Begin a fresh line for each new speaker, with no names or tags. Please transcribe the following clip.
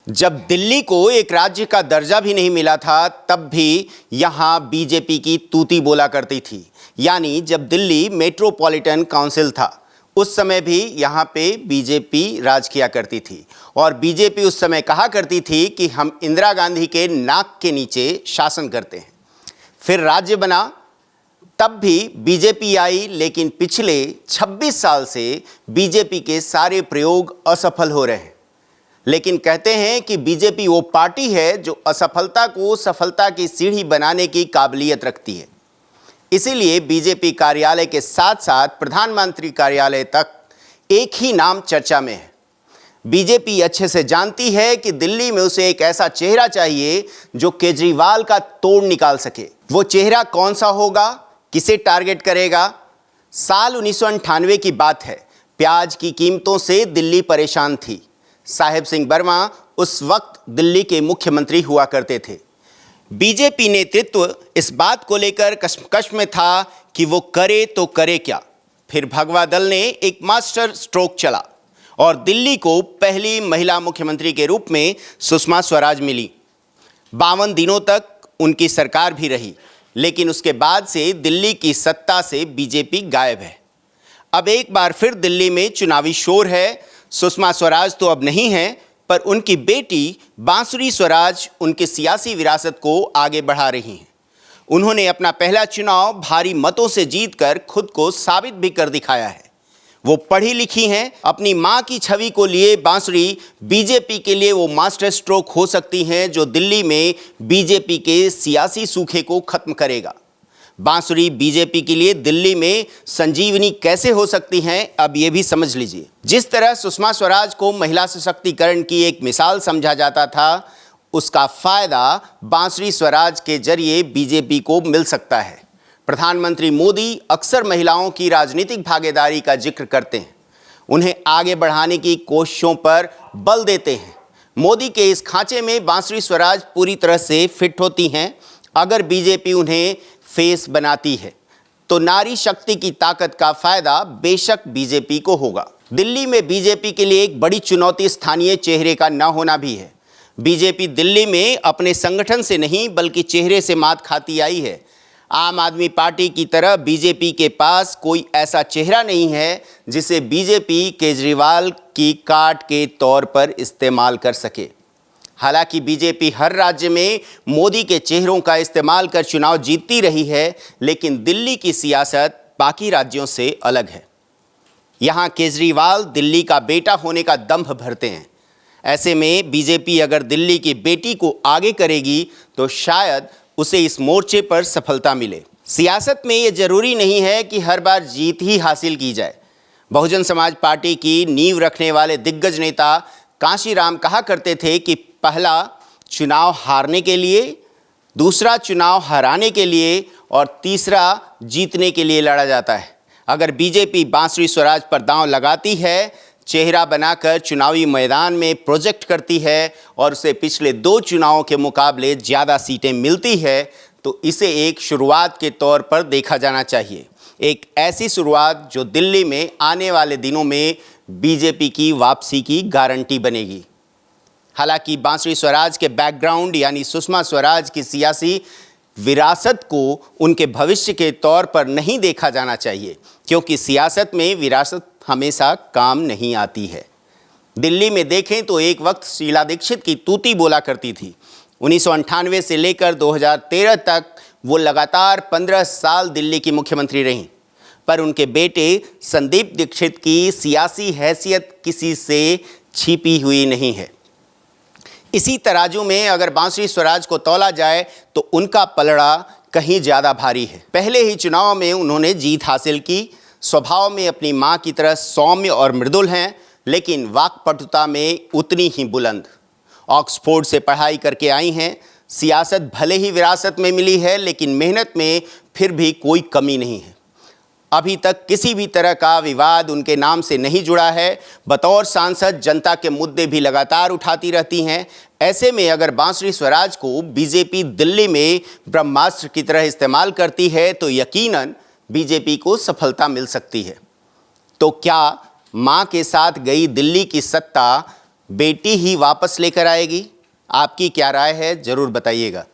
जब दिल्ली को एक राज्य का दर्जा भी नहीं मिला था, तब भी यहां बीजेपी की तूती बोला करती थी। यानी जब दिल्ली मेट्रोपॉलिटन काउंसिल था, उस समय भी यहां पे बीजेपी राज किया करती थी। और बीजेपी उस समय कहा करती थी कि हम इंदिरा गांधी के नाक के नीचे शासन करते हैं। फिर राज्य बना, तब भी बीजेपी आई, लेकिन पिछले 26 साल से बीजेपी के सारे प्रयोग असफल हो रहे हैं। लेकिन कहते हैं कि बीजेपी वो पार्टी है जो असफलता को सफलता की सीढ़ी बनाने की काबिलियत रखती है। इसीलिए बीजेपी कार्यालय के साथ साथ प्रधानमंत्री कार्यालय तक एक ही नाम चर्चा में है। बीजेपी अच्छे से जानती है कि दिल्ली में उसे एक ऐसा चेहरा चाहिए जो केजरीवाल का तोड़ निकाल सके। वो चेहरा कौन सा होगा, किसे टारगेट करेगा? साल 1998 की बात है। प्याज की कीमतों से दिल्ली परेशान थी। साहेब सिंह वर्मा उस वक्त दिल्ली के मुख्यमंत्री हुआ करते थे। बीजेपी नेतृत्व इस बात को लेकर कश्मकश में था कि वो करे तो करे क्या। फिर भगवा दल ने एक मास्टर स्ट्रोक चला और दिल्ली को पहली महिला मुख्यमंत्री के रूप में सुषमा स्वराज मिली। 52 दिनों तक उनकी सरकार भी रही, लेकिन उसके बाद से दिल्ली की सत्ता से बीजेपी गायब है। अब एक बार फिर दिल्ली में चुनावी शोर है। सुषमा स्वराज तो अब नहीं है, पर उनकी बेटी बांसुरी स्वराज उनकी सियासी विरासत को आगे बढ़ा रही हैं। उन्होंने अपना पहला चुनाव भारी मतों से जीतकर खुद को साबित भी कर दिखाया है। वो पढ़ी लिखी हैं। अपनी मां की छवि को लिए बांसुरी बीजेपी के लिए वो मास्टर स्ट्रोक हो सकती हैं जो दिल्ली में बीजेपी के सियासी सूखे को खत्म करेगा। बांसुरी बीजेपी के लिए दिल्ली में संजीवनी कैसे हो सकती हैं, अब ये भी समझ लीजिए। जिस तरह सुषमा स्वराज को महिला सशक्तिकरण की एक मिसाल समझा जाता था, उसका फायदा बांसुरी स्वराज के जरिए बीजेपी को मिल सकता है। प्रधानमंत्री मोदी अक्सर महिलाओं की राजनीतिक भागीदारी का जिक्र करते हैं, उन्हें आगे बढ़ाने की कोशिशों पर बल देते हैं। मोदी के इस खांचे में बांसुरी स्वराज पूरी तरह से फिट होती हैं। अगर बीजेपी उन्हें फेस बनाती है तो नारी शक्ति की ताकत का फायदा बेशक बीजेपी को होगा। दिल्ली में बीजेपी के लिए एक बड़ी चुनौती स्थानीय चेहरे का न होना भी है। बीजेपी दिल्ली में अपने संगठन से नहीं बल्कि चेहरे से मात खाती आई है। आम आदमी पार्टी की तरह बीजेपी के पास कोई ऐसा चेहरा नहीं है जिसे बीजेपी केजरीवाल की काट के तौर पर इस्तेमाल कर सके। हालांकि बीजेपी हर राज्य में मोदी के चेहरों का इस्तेमाल कर चुनाव जीतती रही है, लेकिन दिल्ली की सियासत बाकी राज्यों से अलग है। यहाँ केजरीवाल दिल्ली का बेटा होने का दंभ भरते हैं। ऐसे में बीजेपी अगर दिल्ली की बेटी को आगे करेगी तो शायद उसे इस मोर्चे पर सफलता मिले। सियासत में ये जरूरी नहीं है कि हर बार जीत ही हासिल की जाए। बहुजन समाज पार्टी की नींव रखने वाले दिग्गज नेता कांशीराम कहा करते थे कि पहला चुनाव हारने के लिए, दूसरा चुनाव हराने के लिए और तीसरा जीतने के लिए लड़ा जाता है। अगर बीजेपी बांसुरी स्वराज पर दांव लगाती है, चेहरा बनाकर चुनावी मैदान में प्रोजेक्ट करती है और उसे पिछले 2 चुनावों के मुकाबले ज़्यादा सीटें मिलती है, तो इसे एक शुरुआत के तौर पर देखा जाना चाहिए। एक ऐसी शुरुआत जो दिल्ली में आने वाले दिनों में बीजेपी की वापसी की गारंटी बनेगी। हालांकि बांसुरी स्वराज के बैकग्राउंड यानी सुषमा स्वराज की सियासी विरासत को उनके भविष्य के तौर पर नहीं देखा जाना चाहिए, क्योंकि सियासत में विरासत हमेशा काम नहीं आती है। दिल्ली में देखें तो एक वक्त शीला दीक्षित की तूती बोला करती थी। 1998 से लेकर 2013 तक वो लगातार 15 साल दिल्ली की मुख्यमंत्री रहीं, पर उनके बेटे संदीप दीक्षित की सियासी हैसियत किसी से छिपी हुई नहीं है। इसी तराजू में अगर बांसुरी स्वराज को तौला जाए तो उनका पलड़ा कहीं ज़्यादा भारी है। पहले ही चुनाव में उन्होंने जीत हासिल की। स्वभाव में अपनी मां की तरह सौम्य और मृदुल हैं, लेकिन वाक्पटुता में उतनी ही बुलंद। ऑक्सफोर्ड से पढ़ाई करके आई हैं। सियासत भले ही विरासत में मिली है, लेकिन मेहनत में फिर भी कोई कमी नहीं है। अभी तक किसी भी तरह का विवाद उनके नाम से नहीं जुड़ा है। बतौर सांसद जनता के मुद्दे भी लगातार उठाती रहती हैं। ऐसे में अगर बांसुरी स्वराज को बीजेपी दिल्ली में ब्रह्मास्त्र की तरह इस्तेमाल करती है तो यकीनन बीजेपी को सफलता मिल सकती है। तो क्या मां के साथ गई दिल्ली की सत्ता बेटी ही वापस लेकर आएगी? आपकी क्या राय है, ज़रूर बताइएगा।